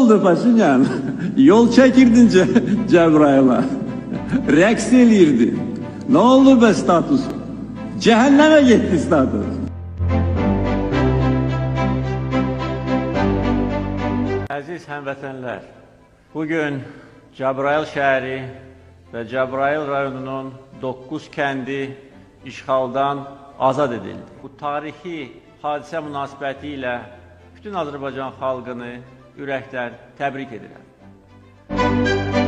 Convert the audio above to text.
oldu Paşinyan? Yol çekirdin Cebrail'a. Reks elirdi. Ne oldu be status? Cehenneme gitti status. Əziz həmvətənlər, bugün Cəbrayıl şəhəri və Cəbrayıl rayonunun 9 kəndi işğaldan azad edildi. Bu tarixi hadisə münasibəti ilə bütün Azərbaycan xalqını ürəkdən təbrik edirəm.